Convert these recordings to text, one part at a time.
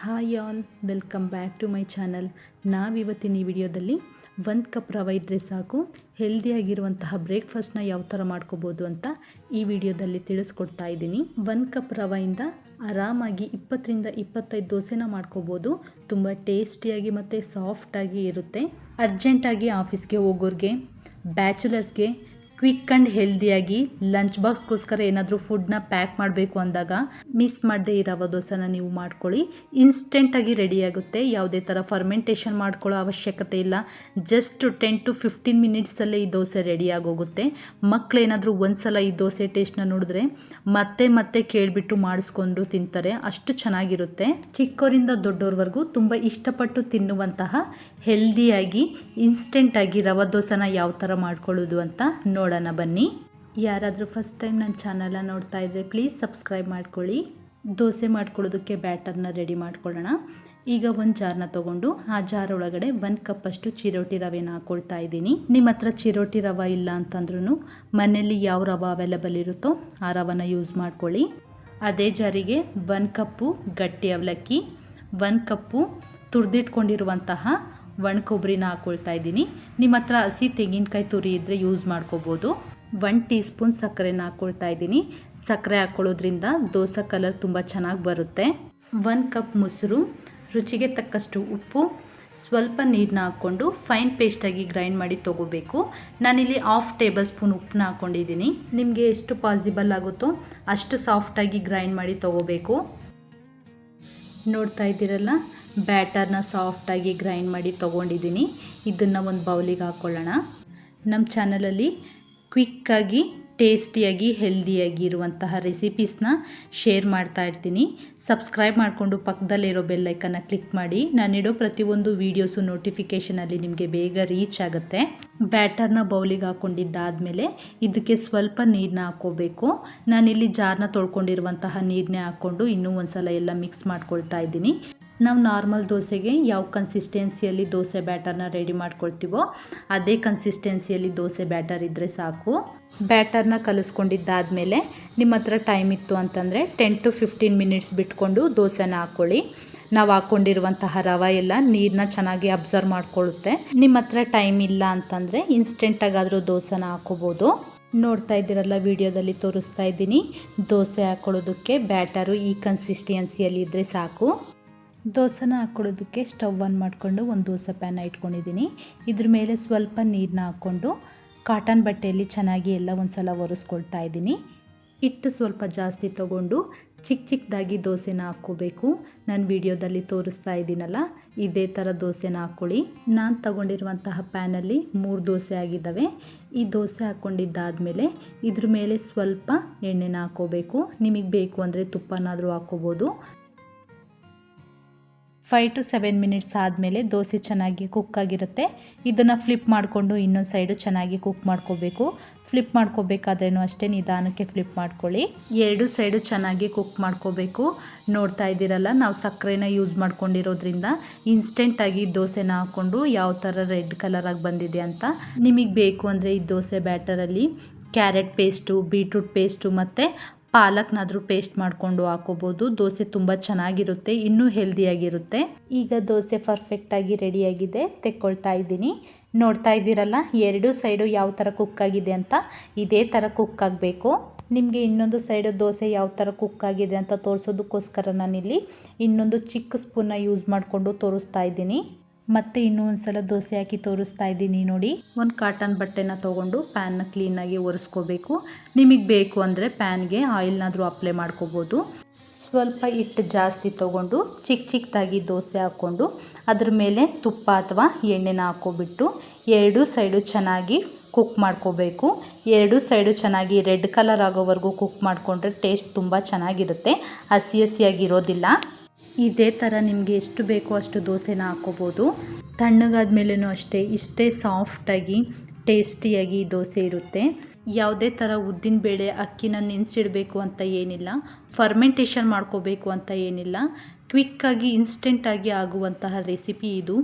Hi all, welcome back to my channel. ನಾವಿವತ್ತಿನ ಈ ವಿಡಿಯೋದಲ್ಲಿ 1 ಕಪ್ ರವೆ ಇದ್ದರೆ ಸಾಕು ಹೆಲ್ದಿಯಾಗಿರುವಂತಹ ಬ್ರೇಕ್ಫಾಸ್ಟ್ನ ಯಾವ ಥರ ಮಾಡ್ಕೋಬೋದು ಅಂತ ಈ ವಿಡಿಯೋದಲ್ಲಿ ತಿಳಿಸ್ಕೊಡ್ತಾ ಇದ್ದೀನಿ. 1 ಕಪ್ ರವೆಯಿಂದ ಆರಾಮಾಗಿ 20ರಿಂದ 25 ದೋಸೆನ ಮಾಡ್ಕೋಬೋದು. ತುಂಬ ಟೇಸ್ಟಿಯಾಗಿ ಮತ್ತು ಸಾಫ್ಟಾಗಿ ಇರುತ್ತೆ. ಅರ್ಜೆಂಟಾಗಿ ಆಫೀಸ್ಗೆ ಹೋಗೋರಿಗೆ, ಬ್ಯಾಚುಲರ್ಸ್ಗೆ ಕ್ವಿಕ್ ಆ್ಯಂಡ್ ಹೆಲ್ದಿಯಾಗಿ ಲಂಚ್ ಬಾಕ್ಸ್ಗೋಸ್ಕರ ಏನಾದರೂ ಫುಡ್ನ ಪ್ಯಾಕ್ ಮಾಡಬೇಕು ಅಂದಾಗ ಮಿಸ್ ಮಾಡದೇ ಈ ರವೆ ದೋಸೆನ ನೀವು ಮಾಡ್ಕೊಳ್ಳಿ. ಇನ್ಸ್ಟೆಂಟಾಗಿ ರೆಡಿಯಾಗುತ್ತೆ. ಯಾವುದೇ ಥರ ಫರ್ಮೆಂಟೇಷನ್ ಮಾಡ್ಕೊಳ್ಳೋ ಅವಶ್ಯಕತೆ ಇಲ್ಲ. ಜಸ್ಟ್ 10 to 15 ಮಿನಿಟ್ಸಲ್ಲೇ ಈ ದೋಸೆ ರೆಡಿಯಾಗೋಗುತ್ತೆ. ಮಕ್ಕಳೇನಾದರೂ ಒಂದ್ಸಲ ಈ ದೋಸೆ ಟೇಸ್ಟ್ನ ನೋಡಿದ್ರೆ ಮತ್ತೆ ಕೇಳಿಬಿಟ್ಟು ಮಾಡಿಸ್ಕೊಂಡು ತಿಂತಾರೆ. ಅಷ್ಟು ಚೆನ್ನಾಗಿರುತ್ತೆ. ಚಿಕ್ಕವರಿಂದ ದೊಡ್ಡೋರ್ವರೆಗೂ ತುಂಬ ಇಷ್ಟಪಟ್ಟು ತಿನ್ನುವಂತಹ ಹೆಲ್ದಿಯಾಗಿ ಇನ್ಸ್ಟೆಂಟಾಗಿ ರವೆ ದೋಸೆನ ಯಾವ ಥರ ಮಾಡ್ಕೊಳ್ಳೋದು ಅಂತ ನೋಡೋಣ ಬನ್ನಿ. ಯಾರಾದರೂ ಫಸ್ಟ್ ಟೈಮ್ ನನ್ನ ಚಾನಲ್ನ ನೋಡ್ತಾ ಇದ್ದರೆ ಪ್ಲೀಸ್ ಸಬ್ಸ್ಕ್ರೈಬ್ ಮಾಡ್ಕೊಳ್ಳಿ. ದೋಸೆ ಮಾಡ್ಕೊಳ್ಳೋದಕ್ಕೆ ಬ್ಯಾಟರ್ನ ರೆಡಿ ಮಾಡ್ಕೊಳ್ಳೋಣ. ಈಗ ಒಂದು ಜಾರ್ನ ತೊಗೊಂಡು ಆ ಜಾರ್ ಒಳಗಡೆ 1 ಕಪ್ಪಷ್ಟು ಚಿರೋಟಿ ರವೆನ ಹಾಕ್ಕೊಳ್ತಾ ಇದ್ದೀನಿ. ನಿಮ್ಮ ಹತ್ರ ಚಿರೋಟಿ ರವೆ ಇಲ್ಲ ಅಂತಂದ್ರೂ ಮನೆಯಲ್ಲಿ ಯಾವ ರವೆ ಅವೈಲೇಬಲ್ ಇರುತ್ತೋ ಆ ರವೆನ ಯೂಸ್ ಮಾಡ್ಕೊಳ್ಳಿ. ಅದೇ ಜಾರಿಗೆ 1 ಕಪ್ಪು ಗಟ್ಟಿ ಅವಲಕ್ಕಿ, 1 ಕಪ್ಪು ತುರಿದಿಟ್ಕೊಂಡಿರುವಂತಹ ಒಣ ಕೊಬ್ಬರಿನ ಹಾಕ್ಕೊಳ್ತಾ ಇದ್ದೀನಿ. ನಿಮ್ಮ ಹತ್ರ ಹಸಿ ತೆಂಗಿನಕಾಯಿ ತುರಿ ಇದ್ದರೆ ಯೂಸ್ ಮಾಡ್ಕೋಬೋದು. 1 ಟೀ ಸ್ಪೂನ್ ಸಕ್ಕರೆನ ಹಾಕ್ಕೊಳ್ತಾ ಇದ್ದೀನಿ. ಸಕ್ಕರೆ ಹಾಕ್ಕೊಳ್ಳೋದ್ರಿಂದ ದೋಸೆ ಕಲರ್ ತುಂಬ ಚೆನ್ನಾಗಿ ಬರುತ್ತೆ. 1 ಕಪ್ ಮೊಸರು, ರುಚಿಗೆ ತಕ್ಕಷ್ಟು ಉಪ್ಪು, ಸ್ವಲ್ಪ ನೀರನ್ನ ಹಾಕ್ಕೊಂಡು ಫೈನ್ ಪೇಸ್ಟಾಗಿ ಗ್ರೈಂಡ್ ಮಾಡಿ ತೊಗೋಬೇಕು. ನಾನಿಲ್ಲಿ 1/2 ಟೇಬಲ್ ಸ್ಪೂನ್ ಉಪ್ಪನ್ನ ಹಾಕ್ಕೊಂಡಿದ್ದೀನಿ. ನಿಮಗೆ ಎಷ್ಟು ಪಾಸಿಬಲ್ ಆಗುತ್ತೋ ಅಷ್ಟು ಸಾಫ್ಟಾಗಿ ಗ್ರೈಂಡ್ ಮಾಡಿ ತೊಗೋಬೇಕು. ನೋಡ್ತಾ ಇದ್ದೀರಲ್ಲ, ಬ್ಯಾಟರ್ನ ಸಾಫ್ಟಾಗಿ ಗ್ರೈಂಡ್ ಮಾಡಿ ತೊಗೊಂಡಿದ್ದೀನಿ. ಇದನ್ನು ಒಂದು ಬೌಲಿಗೆ ಹಾಕ್ಕೊಳ್ಳೋಣ. ನಮ್ಮ ಚಾನಲಲ್ಲಿ ಕ್ವಿಕ್ಕಾಗಿ ಟೇಸ್ಟಿಯಾಗಿ ಹೆಲ್ದಿಯಾಗಿ ಇರುವಂತಹ ರೆಸಿಪೀಸ್ನ ಶೇರ್ ಮಾಡ್ತಾ ಇರ್ತೀನಿ. ಸಬ್ಸ್ಕ್ರೈಬ್ ಮಾಡಿಕೊಂಡು ಪಕ್ಕದಲ್ಲಿರೋ ಬೆಲ್ಲೈಕನ್ನ ಕ್ಲಿಕ್ ಮಾಡಿ. ನಾನಿಡೋ ಪ್ರತಿಯೊಂದು ವೀಡಿಯೋಸು ನೋಟಿಫಿಕೇಷನಲ್ಲಿ ನಿಮಗೆ ಬೇಗ ರೀಚ್ ಆಗುತ್ತೆ. ಬ್ಯಾಟರ್ನ ಬೌಲಿಗೆ ಹಾಕ್ಕೊಂಡಿದ್ದಾದಮೇಲೆ ಇದಕ್ಕೆ ಸ್ವಲ್ಪ ನೀರನ್ನ ಹಾಕ್ಕೋಬೇಕು. ನಾನಿಲ್ಲಿ ಜಾರ್ನ ತೊಳ್ಕೊಂಡಿರುವಂತಹ ನೀರನ್ನೇ ಹಾಕ್ಕೊಂಡು ಇನ್ನೂ ಒಂದು ಸಲ ಎಲ್ಲ ಮಿಕ್ಸ್ ಮಾಡ್ಕೊಳ್ತಾ ಇದ್ದೀನಿ. ನಾವು ನಾರ್ಮಲ್ ದೋಸೆಗೆ ಯಾವ ಕನ್ಸಿಸ್ಟೆನ್ಸಿಯಲ್ಲಿ ದೋಸೆ ಬ್ಯಾಟರ್ನ ರೆಡಿ ಮಾಡ್ಕೊಳ್ತೀವೋ ಅದೇ ಕನ್ಸಿಸ್ಟೆನ್ಸಿಯಲ್ಲಿ ದೋಸೆ ಬ್ಯಾಟರ್ ಇದ್ದರೆ ಸಾಕು. ಬ್ಯಾಟರ್ನ ಕಲಿಸ್ಕೊಂಡಿದ್ದಾದಮೇಲೆ ನಿಮ್ಮ ಹತ್ರ ಟೈಮ್ ಇತ್ತು ಅಂತಂದರೆ 10 to 15 ಮಿನಿಟ್ಸ್ ಬಿಟ್ಕೊಂಡು ದೋಸೆನ ಹಾಕ್ಕೊಳ್ಳಿ. ನಾವು ಹಾಕ್ಕೊಂಡಿರುವಂತಹ ರವೆ ಎಲ್ಲ ನೀರನ್ನ ಚೆನ್ನಾಗಿ ಅಬ್ಸರ್ವ್ ಮಾಡ್ಕೊಳ್ಳುತ್ತೆ. ನಿಮ್ಮ ಹತ್ರ ಟೈಮ್ ಇಲ್ಲ ಅಂತಂದರೆ ಇನ್ಸ್ಟೆಂಟಾಗಾದರೂ ದೋಸೆನ ಹಾಕ್ಕೋಬೋದು. ನೋಡ್ತಾ ಇದ್ದೀರಲ್ಲ, ವಿಡಿಯೋದಲ್ಲಿ ತೋರಿಸ್ತಾ ಇದ್ದೀನಿ. ದೋಸೆ ಹಾಕ್ಕೊಳ್ಳೋದಕ್ಕೆ ಬ್ಯಾಟರು ಈ ಕನ್ಸಿಸ್ಟೆನ್ಸಿಯಲ್ಲಿ ಇದ್ದರೆ ಸಾಕು. ದೋಸೆನ ಹಾಕ್ಕೊಳ್ಳೋದಕ್ಕೆ ಸ್ಟವ್ ಆನ್ ಮಾಡಿಕೊಂಡು ಒಂದು ದೋಸೆ ಪ್ಯಾನ ಇಟ್ಕೊಂಡಿದ್ದೀನಿ. ಇದ್ರ ಮೇಲೆ ಸ್ವಲ್ಪ ನೀರನ್ನ ಹಾಕ್ಕೊಂಡು ಕಾಟನ್ ಬಟ್ಟೆಯಲ್ಲಿ ಚೆನ್ನಾಗಿ ಎಲ್ಲ ಒಂದು ಸಲ ಒರೆಸ್ಕೊಳ್ತಾ ಇದ್ದೀನಿ. ಹಿಟ್ಟು ಸ್ವಲ್ಪ ಜಾಸ್ತಿ ತೊಗೊಂಡು ಚಿಕ್ಕದಾಗಿ ದೋಸೆನ ಹಾಕ್ಕೋಬೇಕು. ನಾನು ವಿಡಿಯೋದಲ್ಲಿ ತೋರಿಸ್ತಾ ಇದ್ದೀನಲ್ಲ, ಇದೇ ಥರ ದೋಸೆನ ಹಾಕ್ಕೊಳ್ಳಿ. ನಾನು ತಗೊಂಡಿರುವಂತಹ ಪ್ಯಾನಲ್ಲಿ 3 ದೋಸೆ ಆಗಿದ್ದಾವೆ. ಈ ದೋಸೆ ಹಾಕ್ಕೊಂಡಿದ್ದಾದಮೇಲೆ ಇದ್ರ ಮೇಲೆ ಸ್ವಲ್ಪ ಎಣ್ಣೆನ ಹಾಕ್ಕೋಬೇಕು. ನಿಮಗೆ ಬೇಕು ಅಂದರೆ ತುಪ್ಪನಾದರೂ ಹಾಕ್ಕೋಬೋದು. 5 to 7 ಮಿನಿಟ್ಸ್ ಆದಮೇಲೆ ದೋಸೆ ಚೆನ್ನಾಗಿ ಕುಕ್ ಆಗಿರುತ್ತೆ. ಇದನ್ನು ಫ್ಲಿಪ್ ಮಾಡಿಕೊಂಡು ಇನ್ನೊಂದು ಸೈಡು ಚೆನ್ನಾಗಿ ಕುಕ್ ಮಾಡ್ಕೋಬೇಕು. ಫ್ಲಿಪ್ ಮಾಡ್ಕೋಬೇಕಾದ್ರೇನು ಅಷ್ಟೇ ನಿಧಾನಕ್ಕೆ ಫ್ಲಿಪ್ ಮಾಡ್ಕೊಳ್ಳಿ. 2 ಸೈಡು ಚೆನ್ನಾಗಿ ಕುಕ್ ಮಾಡ್ಕೋಬೇಕು. ನೋಡ್ತಾ ಇದ್ದೀರಲ್ಲ, ನಾವು ಸಕ್ಕರೆನ ಯೂಸ್ ಮಾಡ್ಕೊಂಡಿರೋದ್ರಿಂದ ಇನ್ಸ್ಟೆಂಟಾಗಿ ದೋಸೆನ ಹಾಕ್ಕೊಂಡು ಯಾವ ಥರ ರೆಡ್ ಕಲರಾಗಿ ಬಂದಿದೆ ಅಂತ. ನಿಮಗೆ ಬೇಕು ಅಂದರೆ ಈ ದೋಸೆ ಬ್ಯಾಟರಲ್ಲಿ ಕ್ಯಾರೆಟ್ ಪೇಸ್ಟು, ಬೀಟ್ರೂಟ್ ಪೇಸ್ಟು ಮತ್ತು ಪಾಲಕ್ನಾದರೂ ಪೇಸ್ಟ್ ಮಾಡಿಕೊಂಡು ಹಾಕೋಬೋದು. ದೋಸೆ ತುಂಬ ಚೆನ್ನಾಗಿರುತ್ತೆ, ಇನ್ನೂ ಹೆಲ್ದಿಯಾಗಿರುತ್ತೆ. ಈಗ ದೋಸೆ ಪರ್ಫೆಕ್ಟಾಗಿ ರೆಡಿಯಾಗಿದೆ, ತೆಕ್ಕೊಳ್ತಾ ಇದ್ದೀನಿ. ನೋಡ್ತಾ ಇದ್ದೀರಲ್ಲ, 2 ಸೈಡು ಯಾವ ಥರ ಕುಕ್ ಆಗಿದೆ ಅಂತ. ಇದೇ ಥರ ಕುಕ್ ಆಗಬೇಕು. ನಿಮಗೆ ಇನ್ನೊಂದು ಸೈಡು ದೋಸೆ ಯಾವ ಥರ ಕುಕ್ ಆಗಿದೆ ಅಂತ ತೋರಿಸೋದಕ್ಕೋಸ್ಕರ ನಾನಿಲ್ಲಿ ಇನ್ನೊಂದು ಚಿಕ್ಕ ಸ್ಪೂನ್ನ ಯೂಸ್ ಮಾಡಿಕೊಂಡು ತೋರಿಸ್ತಾ ಇದ್ದೀನಿ. ಮತ್ತೆ ಇನ್ನೂ ಒಂದು ಸಲ ದೋಸೆ ಹಾಕಿ ತೋರಿಸ್ತಾ ಇದ್ದೀನಿ ನೋಡಿ. ಒಂದು ಕಾಟನ್ ಬಟ್ಟೆನ ತೊಗೊಂಡು ಪ್ಯಾನ್ನ ಕ್ಲೀನಾಗಿ ಒರೆಸ್ಕೋಬೇಕು. ನಿಮಗೆ ಬೇಕು ಅಂದರೆ ಪ್ಯಾನ್ಗೆ ಆಯಿಲ್ನಾದರೂ ಅಪ್ಲೈ ಮಾಡ್ಕೋಬೋದು. ಸ್ವಲ್ಪ ಹಿಟ್ಟು ಜಾಸ್ತಿ ತೊಗೊಂಡು ಚಿಕ್ಕದಾಗಿ ದೋಸೆ ಹಾಕ್ಕೊಂಡು ಅದ್ರ ಮೇಲೆ ತುಪ್ಪ ಅಥವಾ ಎಣ್ಣೆನ ಹಾಕ್ಕೊಬಿಟ್ಟು 2 ಸೈಡು ಚೆನ್ನಾಗಿ ಕುಕ್ ಮಾಡ್ಕೋಬೇಕು. 2 ಸೈಡು ಚೆನ್ನಾಗಿ ರೆಡ್ ಕಲರ್ ಆಗೋವರೆಗೂ ಕುಕ್ ಮಾಡಿಕೊಂಡ್ರೆ ಟೇಸ್ಟ್ ತುಂಬ ಚೆನ್ನಾಗಿರುತ್ತೆ, ಹಸಿಯಾಗಿರೋದಿಲ್ಲ. ಇದೇ ಥರ ನಿಮಗೆ ಎಷ್ಟು ಬೇಕೋ ಅಷ್ಟು ದೋಸೆನ ಹಾಕ್ಕೋಬೋದು. ತಣ್ಣಗಾದ ಮೇಲೂ ಅಷ್ಟೇ ಇಷ್ಟೇ ಸಾಫ್ಟಾಗಿ ಟೇಸ್ಟಿಯಾಗಿ ದೋಸೆ ಇರುತ್ತೆ. ಯಾವುದೇ ಥರ ಉದ್ದಿನಬೇಳೆ ಅಕ್ಕಿನ ನೆನೆಸಿಡಬೇಕು ಅಂತ ಏನಿಲ್ಲ, ಫರ್ಮೆಂಟೇಷನ್ ಮಾಡ್ಕೋಬೇಕು ಅಂತ ಏನಿಲ್ಲ. ಕ್ವಿಕ್ಕಾಗಿ ಇನ್ಸ್ಟೆಂಟಾಗಿ ಆಗುವಂತಹ ರೆಸಿಪಿ ಇದು.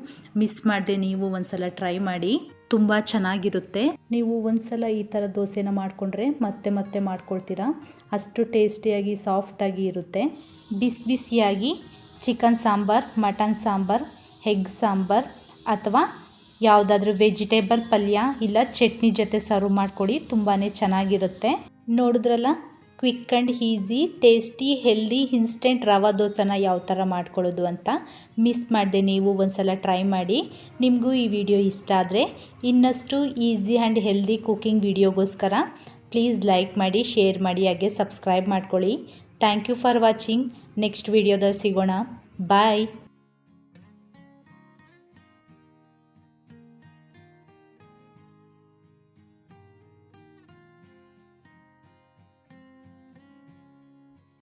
ಮಿಸ್ ಮಾಡದೆ ನೀವು ಒಂದು ಸಲ ಟ್ರೈ ಮಾಡಿ, ತುಂಬ ಚೆನ್ನಾಗಿರುತ್ತೆ. ನೀವು ಒಂದು ಸಲ ಈ ಥರ ದೋಸೆನ ಮಾಡಿಕೊಂಡ್ರೆ ಮತ್ತೆ ಮಾಡ್ಕೊಳ್ತೀರಾ. ಅಷ್ಟು ಟೇಸ್ಟಿಯಾಗಿ ಸಾಫ್ಟಾಗಿ ಇರುತ್ತೆ. ಬಿಸಿಯಾಗಿ chicken sambar, mutton sambar, egg sambar ಅಥವಾ ಯಾವುದಾದ್ರೂ ವೆಜಿಟೇಬಲ್ ಪಲ್ಯ ಇಲ್ಲ ಚಟ್ನಿ ಜೊತೆ ಸರ್ವ್ ಮಾಡ್ಕೊಳ್ಳಿ. ತುಂಬಾ ಚೆನ್ನಾಗಿರುತ್ತೆ. ನೋಡಿದ್ರಲ್ಲ, quick and easy, tasty, healthy, instant rava ದೋಸೆನ ಯಾವ ಥರ ಮಾಡ್ಕೊಳ್ಳೋದು ಅಂತ. ಮಿಸ್ ಮಾಡದೆ ನೀವು ಒಂದ್ಸಲ ಟ್ರೈ ಮಾಡಿ. ನಿಮಗೂ ಈ ವಿಡಿಯೋ ಇಷ್ಟ ಆದರೆ ಇನ್ನಷ್ಟು ಈಸಿ ಆ್ಯಂಡ್ ಹೆಲ್ದಿ ಕುಕಿಂಗ್ ವಿಡಿಯೋಗೋಸ್ಕರ ಪ್ಲೀಸ್ ಲೈಕ್ ಮಾಡಿ, ಶೇರ್ ಮಾಡಿ, ಹಾಗೆ ಸಬ್ಸ್ಕ್ರೈಬ್ ಮಾಡ್ಕೊಳ್ಳಿ. Thank you for watching. Next ವಿಡಿಯೋದಲ್ಲಿ ಸಿಗೋಣ. ಬಾಯ್.